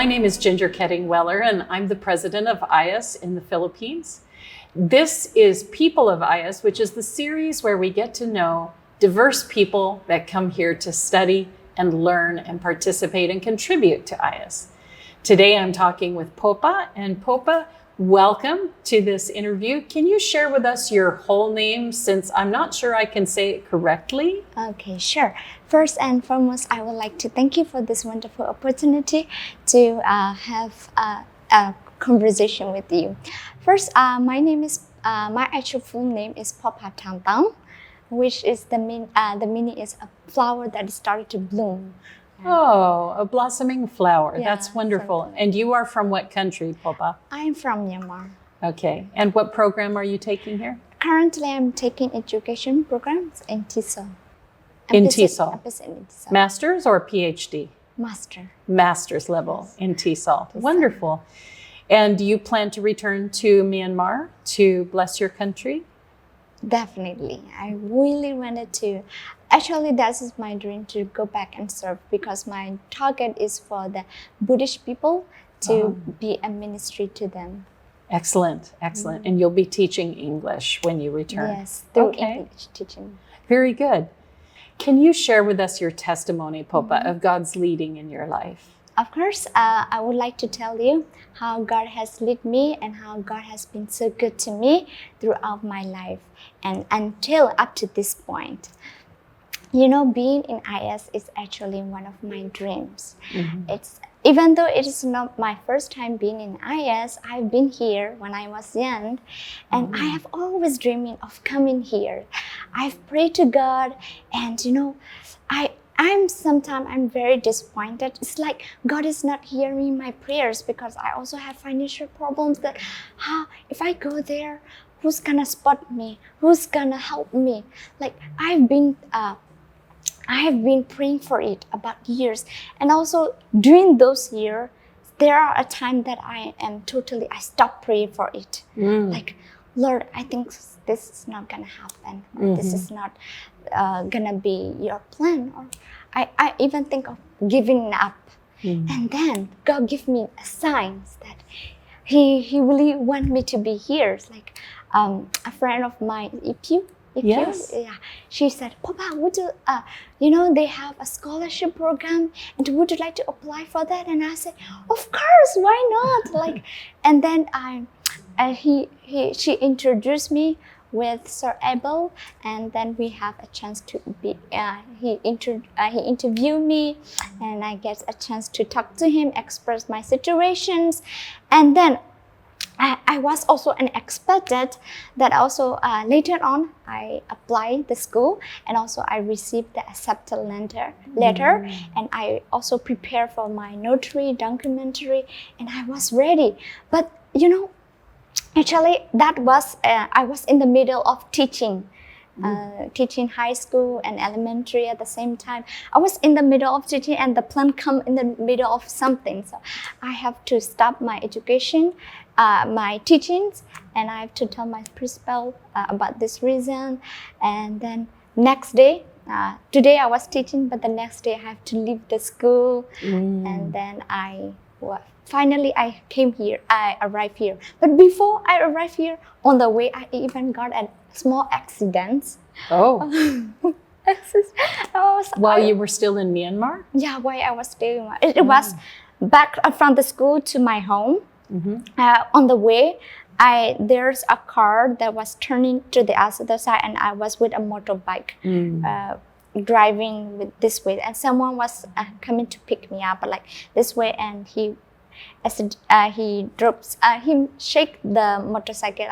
My name is Ginger Ketting-Weller, and I'm the president of AIIAS in the Philippines. This is People of AIIAS, which is the series where we get to know diverse people that come here to study and learn and participate and contribute to AIIAS. Today I'm talking with Paw Pha, and Paw Pha, welcome to this interview. Can you share with us your whole name, since I'm not sure I can say it correctly? Okay, sure. First and foremost, I would like to thank you for this wonderful opportunity to have a conversation with you. First, my actual full name is Paw Pha Tang Tang, which is the meaning is a flower that started to bloom. Oh, a blossoming flower. Yeah, that's wonderful. something. And you are from what country, Paw Pha? I'm from Myanmar. Okay. And what program are you taking here? Currently, I'm taking education programs in TESOL. In TESOL. TESOL. Master's or PhD? Master. Master's level Yes. in TESOL. Wonderful. And do you plan to return to Myanmar to bless your country? Definitely. I really wanted to. Actually, that is my dream, to go back and serve, because my target is for the Buddhist people to be a ministry to them. Excellent, excellent. And you'll be teaching English when you return? Yes, through English teaching. Very good. Can you share with us your testimony, Paw Pha, of God's leading in your life? Of course, I would like to tell you how God has led me and how God has been so good to me throughout my life and until up to this point. You know, being in AIIAS is actually one of my dreams. Even though it is not my first time being in AIIAS, I've been here when I was young, and I have always dreaming of coming here. I've prayed to God, and you know, I'm very disappointed. It's like God is not hearing my prayers, because I also have financial problems that if I go there, who's gonna spot me? Who's gonna help me? Like I have been praying for it about years, and also during those years, there are a time that I stopped praying for it. Like, Lord, I think this is not gonna happen. Or this is not gonna be your plan. Or I even think of giving up. And then God gave me signs that He really want me to be here. It's like a friend of mine, Yes. She said, Paw Pha, would you, they have a scholarship program, and would you like to apply for that? And I said, of course, why not? And then she introduced me with Sir Abel, and then we have a chance to be. He interviewed me, and I get a chance to talk to him, express my situations, and then I was also unexpected that also later on I applied the school, and also I received the acceptance letter, and I also prepared for my notary documentary, and I was ready. But you know, actually that was I was in the middle of teaching. Teaching high school and elementary at the same time. I was in the middle of teaching, and the plan come in the middle of something. So I have to stop my education, my teachings, and I have to tell my principal about this reason. And then next day, today I was teaching, but the next day I have to leave the school. And then finally I came here, I arrived here. But before I arrived here, on the way, I even got a small accident. While you were still in Myanmar? Yeah, while I was still in it was back from the school to my home. On the way, there's a car that was turning to the other side, and I was with a motorbike driving with this way, and someone was coming to pick me up like this way, and he shake the motorcycle.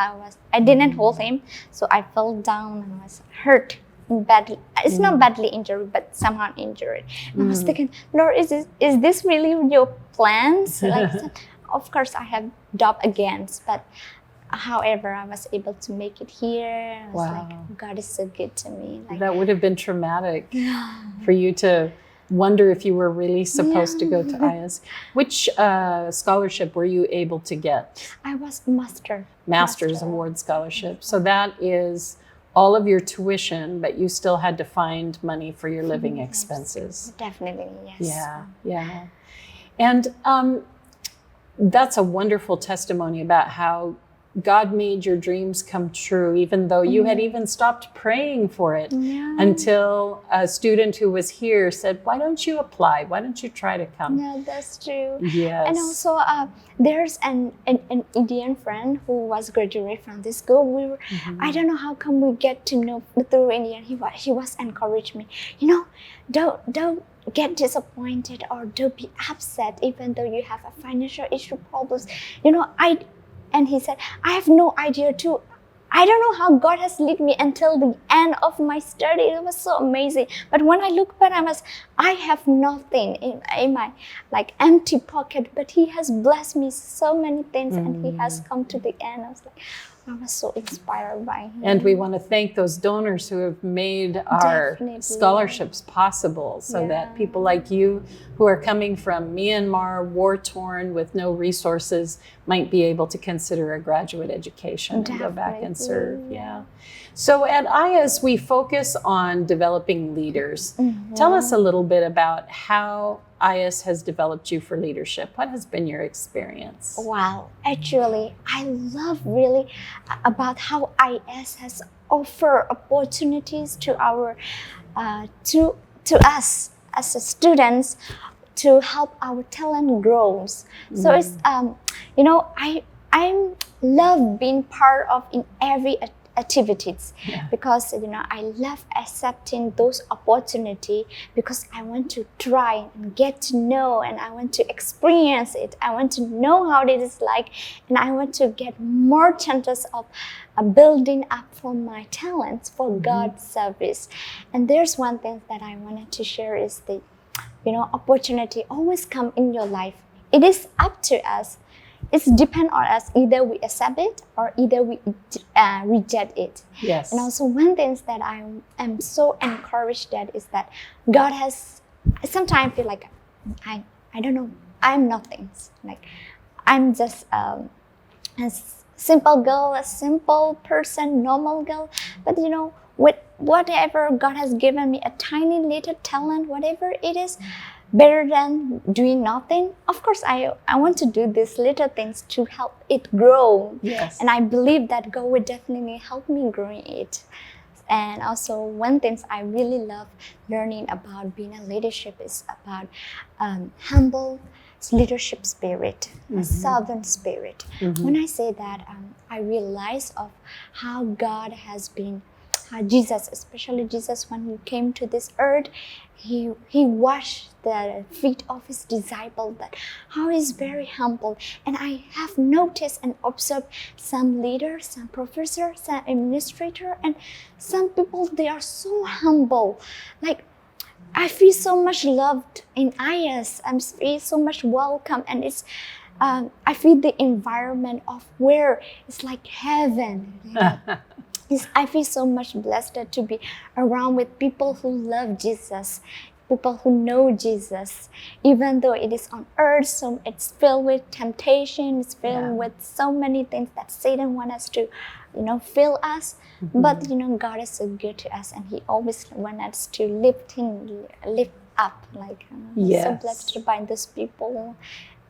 I didn't hold him, so I fell down and was hurt badly. It's not badly injured, but somehow injured. And I was thinking, Lord, is this really your plans? Of course, I have doubt against, but however, I was able to make it here. I was like, God is so good to me. That would have been traumatic for you to wonder if you were really supposed to go to AIIAS. Which scholarship were you able to get? I was Master's Award Scholarship. So that is all of your tuition, but you still had to find money for your living expenses. Definitely, yes. Yeah, yeah. And that's a wonderful testimony about how God made your dreams come true, even though you had even stopped praying for it until a student who was here said, why don't you apply? Why don't you try to come? Yeah, that's true. Yes. And also, there's an Indian friend who was graduated from this school. We were, I don't know how come we get to know through Indian. He was encouraged me. You know, don't get disappointed or don't be upset even though you have a financial issue problems. You know, and he said, I have no idea too. I don't know how God has led me until the end of my study. It was so amazing. But when I look back, I have nothing in my like empty pocket. But He has blessed me so many things, and He has come to the end. I was so inspired by Him. And we want to thank those donors who have made our scholarships possible, so that people like you who are coming from Myanmar, war-torn, with no resources, might be able to consider a graduate education and go back and serve. Yeah. So at AIIAS, we focus on developing leaders. Tell us a little bit about how AIIAS has developed you for leadership. What has been your experience? Wow, actually, I love really about how AIIAS has offered opportunities to our to us as a students to help our talent grows. So it's you know, I love being part of in every activities because you know I love accepting those opportunities because I want to try and get to know, and I want to experience it. I want to know how it is like, and I want to get more chances of building up for my talents for God's service. And there's one thing that I wanted to share is the, you know, opportunity always come in your life. It is up to us. It's depend on us. Either we accept it or either we reject it. Yes. And also one thing that I am so encouraged that is that God has, sometimes I feel like I don't know, I'm nothing. Like I'm just a simple girl, a simple person, normal girl. But you know, with whatever God has given me, a tiny little talent, whatever it is, better than doing nothing. Of course, I want to do these little things to help it grow. Yes. And I believe that God will definitely help me growing it. And also one thing I really love learning about being a leadership is about humble leadership spirit, a servant spirit. When I say that, I realize of how God has been, Jesus, especially Jesus, when He came to this earth, He washed the feet of His disciples, that how He's very humble. And I have noticed and observed some leaders, some professors, some administrators, and some people, they are so humble. Like, I feel so much loved in AIIAS. I feel so much welcome, and it's I feel the environment of where it's like heaven. You know? I feel so much blessed to be around with people who love Jesus, people who know Jesus, even though it is on earth, so it's filled with temptation, it's filled with so many things that Satan wants us to, you know, fill us. But you know, God is so good to us, and He always wants us to lift up. Like, so blessed by those people.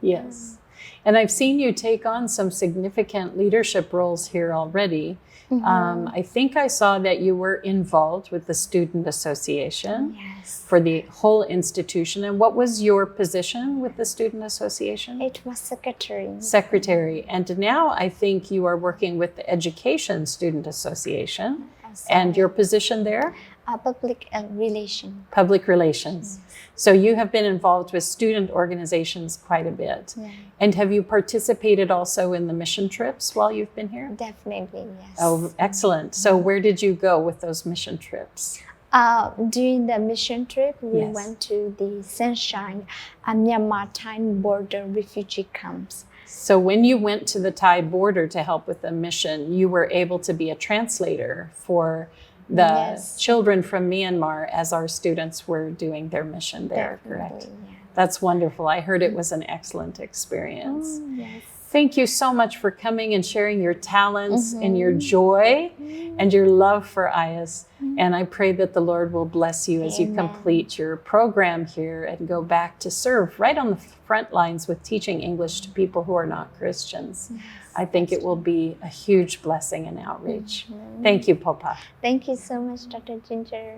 Yes. And I've seen you take on some significant leadership roles here already. I think I saw that you were involved with the Student Association for the whole institution. And what was your position with the Student Association? It was secretary. Secretary. And now I think you are working with the Education Student Association. And your position there? Public relations. Public relations. So you have been involved with student organizations quite a bit. And have you participated also in the mission trips while you've been here? Definitely, yes. Oh, excellent. So where did you go with those mission trips? During the mission trip, we went to the Sunshine Myanmar Thai border refugee camps. So when you went to the Thai border to help with the mission, you were able to be a translator for the children from Myanmar as our students were doing their mission there, correct? That's wonderful. I heard it was an excellent experience. Oh, yes. Thank you so much for coming and sharing your talents and your joy and your love for AIIAS. And I pray that the Lord will bless you as you Amen. complete your program here and go back to serve right on the front lines with teaching English to people who are not Christians. Yes, I think it will be a huge blessing and outreach. Thank you, Paw Pha. Thank you so much, Dr. Ginger.